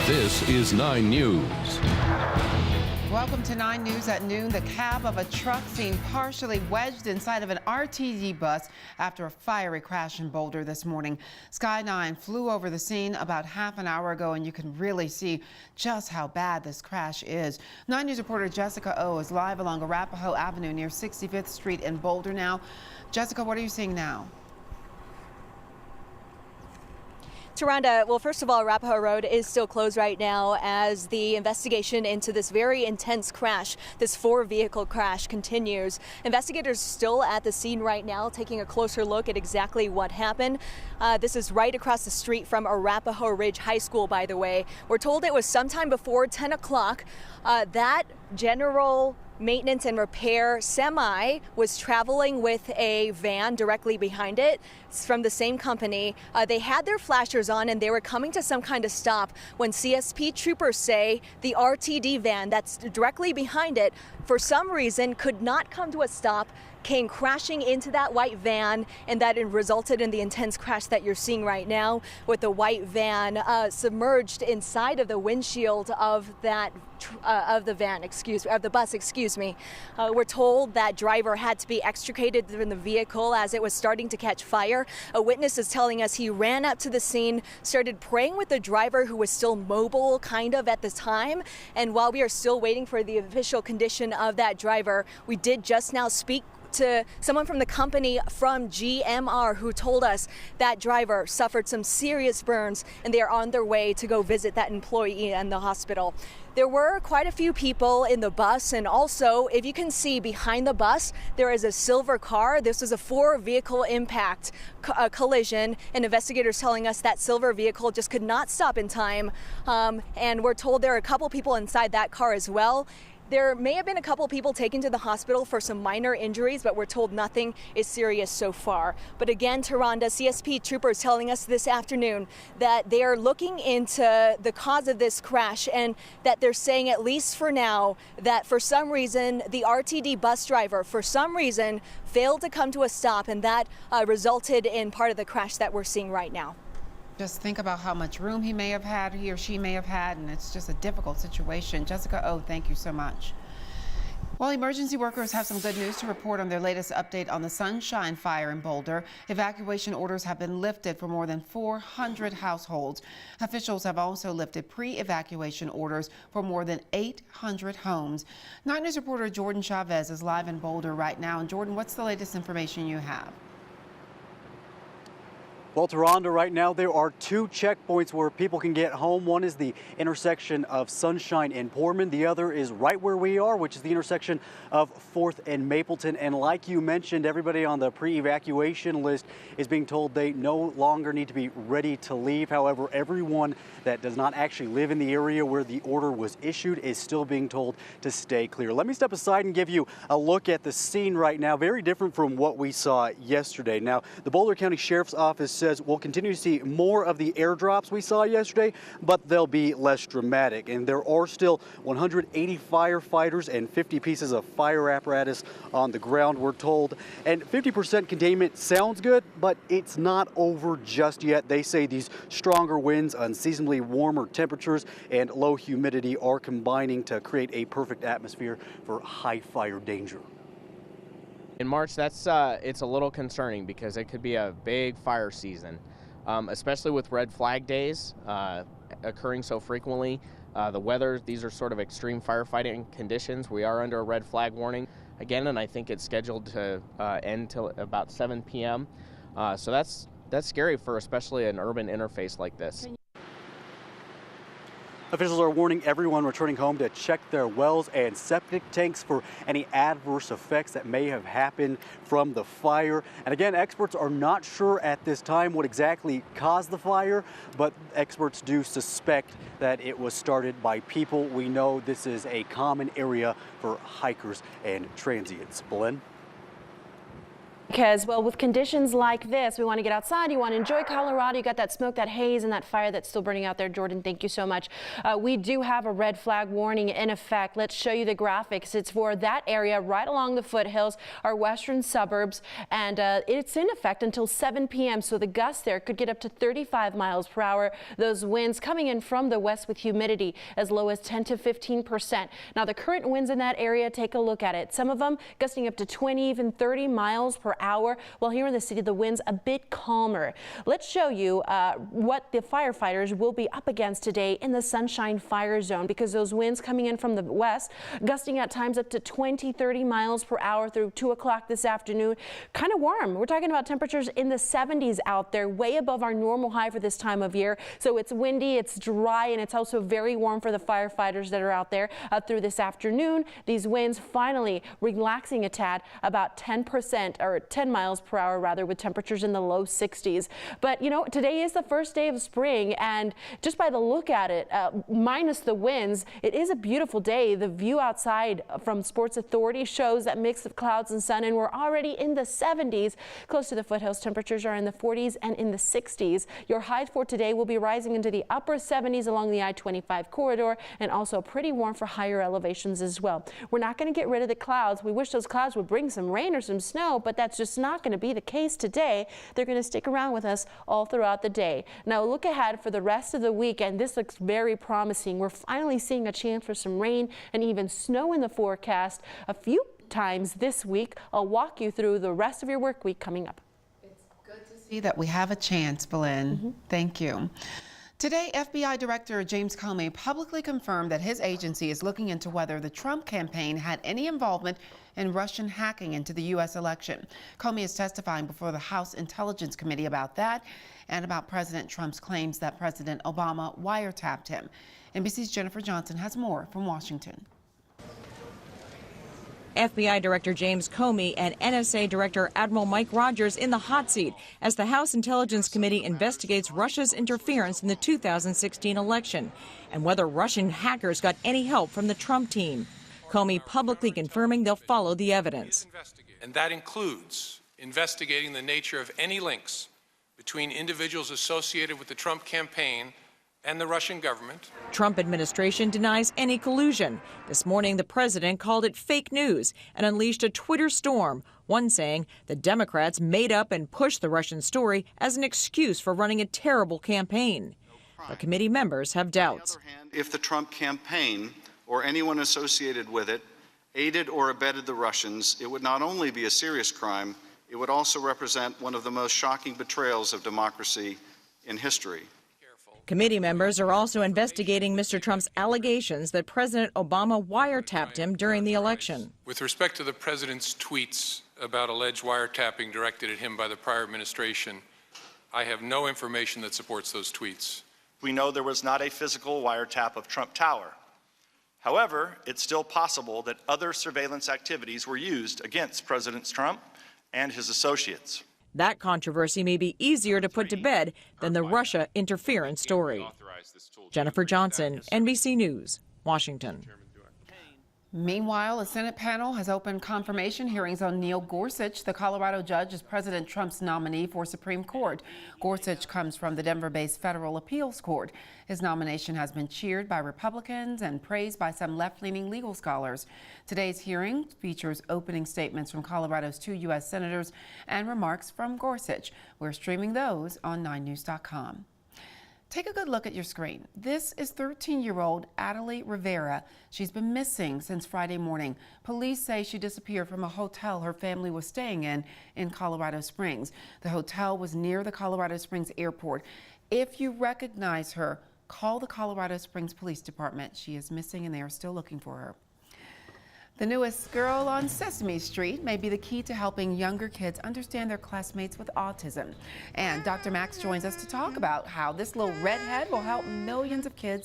This is 9 News. Welcome to 9 News at noon. The cab of a truck seen partially wedged inside of an RTD bus after a fiery crash in Boulder this morning. Sky 9 flew over the scene about half an hour ago, and you can really see just how bad this crash is. 9 News reporter Jessica O is live along Arapahoe Avenue near 65th Street in Boulder now. Jessica, what are you seeing now? Taronda, well, first of all, Arapahoe Road is still closed right now as the investigation into this very intense crash, this 4-vehicle crash, continues. Investigators still at the scene right now, taking a closer look at exactly what happened. This is right across the street from Arapahoe Ridge High School, by the way. We're told it was sometime before 10 o'clock. That general maintenance and repair semi was traveling with a van directly behind it. It's from the same company. They had their flashers on and they were coming to some kind of stop when CSP troopers say the RTD van that's directly behind it, for some reason, could not come to a stop, came crashing into that white van, and that resulted in the intense crash that you're seeing right now, with the white van submerged inside of the windshield of that of the bus. We're told that driver had to be extricated from the vehicle as it was starting to catch fire. A witness is telling us he ran up to the scene, started praying with the driver, who was still mobile kind of at the time. And while we are still waiting for the official condition of that driver, we did just now speak to someone from the company from GMR who told us that driver suffered some serious burns and they are on their way to go visit that employee in the hospital. There were quite a few people in the bus, and also, if you can see behind the bus, there is a silver car. This was a 4-vehicle impact collision, and investigators telling us that silver vehicle just could not stop in time. And we're told there are a couple people inside that car as well. There may have been a couple people taken to the hospital for some minor injuries, but we're told nothing is serious so far. But again, Taronda, CSP troopers telling us this afternoon that they are looking into the cause of this crash, and that they're saying, at least for now, that for some reason the RTD bus driver, for some reason, failed to come to a stop, and that resulted in part of the crash that we're seeing right now. Just think about how much room he or she may have had, and it's just a difficult situation. Jessica O, thank you so much. Well, emergency workers have some good news to report on their latest update on the Sunshine Fire in Boulder. Evacuation orders have been lifted for more than 400 households. Officials have also lifted pre-evacuation orders for more than 800 homes. 9 News reporter Jordan Chavez is live in Boulder right now. And Jordan, what's the latest information you have? Well, Taronda, right now there are 2 checkpoints where people can get home. One is the intersection of Sunshine and Portman. The other is right where we are, which is the intersection of 4th and Mapleton. And like you mentioned, everybody on the pre-evacuation list is being told they no longer need to be ready to leave. However, everyone that does not actually live in the area where the order was issued is still being told to stay clear. Let me step aside and give you a look at the scene right now. Very different from what we saw yesterday. Now, the Boulder County Sheriff's Office says we'll continue to see more of the airdrops we saw yesterday, but they'll be less dramatic. And there are still 180 firefighters and 50 pieces of fire apparatus on the ground, we're told. And 50% containment sounds good, but it's not over just yet. They say these stronger winds, unseasonably warmer temperatures, and low humidity are combining to create a perfect atmosphere for high fire danger. In March, it's a little concerning because it could be a big fire season, especially with red flag days occurring so frequently. The weather, these are sort of extreme firefighting conditions. We are under a red flag warning again, and I think it's scheduled to end till about 7 p.m. So that's scary for especially an urban interface like this. Officials are warning everyone returning home to check their wells and septic tanks for any adverse effects that may have happened from the fire. And again, experts are not sure at this time what exactly caused the fire, but experts do suspect that it was started by people. We know this is a common area for hikers and transients. Belen? Because, well, with conditions like this, we want to get outside, you want to enjoy Colorado, you got that smoke, that haze, and that fire that's still burning out there. Jordan, thank you so much. We do have a red flag warning in effect. Let's show you the graphics. It's for that area right along the foothills, our western suburbs, and it's in effect until 7 p.m. So the gusts there could get up to 35 miles per hour. Those winds coming in from the west with humidity as low as 10 to 15%. Now, the current winds in that area, take a look at it. Some of them gusting up to 20, even 30 miles per hour, while here in the city the winds a bit calmer. Let's show you what the firefighters will be up against today in the Sunshine Fire Zone, because those winds coming in from the west gusting at times up to 20-30 miles per hour through 2 o'clock this afternoon. Kind of warm. We're talking about temperatures in the 70s out there, way above our normal high for this time of year. So it's windy, it's dry, and it's also very warm for the firefighters that are out there through this afternoon. These winds finally relaxing a tad, about 10% or 10 miles per hour rather, with temperatures in the low 60s. But you know, today is the first day of spring, and just by the look at it, minus the winds, it is a beautiful day. The view outside from Sports Authority shows that mix of clouds and sun, and we're already in the 70s. Close to the foothills, temperatures are in the 40s and in the 60s. Your highs for today will be rising into the upper 70s along the I-25 corridor, and also pretty warm for higher elevations as well. We're not going to get rid of the clouds. We wish those clouds would bring some rain or some snow, but that's just not going to be the case today. They're going to stick around with us all throughout the day. Now look ahead for the rest of the week, and this looks very promising. We're finally seeing a chance for some rain and even snow in the forecast a few times this week. I'll walk you through the rest of your work week coming up. It's good to see that we have a chance, Belen. Thank you. Today, FBI Director James Comey publicly confirmed that his agency is looking into whether the Trump campaign had any involvement in Russian hacking into the U.S. election. Comey is testifying before the House Intelligence Committee about that and about President Trump's claims that President Obama wiretapped him. NBC's Jennifer Johnson has more from Washington. FBI Director James Comey and NSA Director Admiral Mike Rogers in the hot seat as the House Intelligence Committee investigates Russia's interference in the 2016 election and whether Russian hackers got any help from the Trump team. Comey publicly confirming they'll follow the evidence. And that includes investigating the nature of any links between individuals associated with the Trump campaign and the Russian government. Trump administration denies any collusion. This morning, the president called it fake news and unleashed a Twitter storm, one saying the Democrats made up and pushed the Russian story as an excuse for running a terrible campaign. But committee members have doubts. If the Trump campaign or anyone associated with it aided or abetted the Russians, it would not only be a serious crime, it would also represent one of the most shocking betrayals of democracy in history. Committee members are also investigating Mr. Trump's allegations that President Obama wiretapped him during the election. With respect to the president's tweets about alleged wiretapping directed at him by the prior administration, I have no information that supports those tweets. We know there was not a physical wiretap of Trump Tower. However, it's still possible that other surveillance activities were used against President Trump and his associates. That controversy may be easier to put to bed than the Russia interference story. Jennifer Johnson, NBC News, Washington. Meanwhile, a Senate panel has opened confirmation hearings on Neil Gorsuch, the Colorado judge, as President Trump's nominee for Supreme Court. Gorsuch comes from the Denver-based Federal Appeals Court. His nomination has been cheered by Republicans and praised by some left-leaning legal scholars. Today's hearing features opening statements from Colorado's 2 U.S. senators and remarks from Gorsuch. We're streaming those on 9news.com. Take a good look at your screen. This is 13-year-old Adelaide Rivera. She's been missing since Friday morning. Police say she disappeared from a hotel her family was staying in Colorado Springs. The hotel was near the Colorado Springs airport. If you recognize her, call the Colorado Springs Police Department. She is missing and they are still looking for her. The newest girl on Sesame Street may be the key to helping younger kids understand their classmates with autism. And Dr. Max joins us to talk about how this little redhead will help millions of kids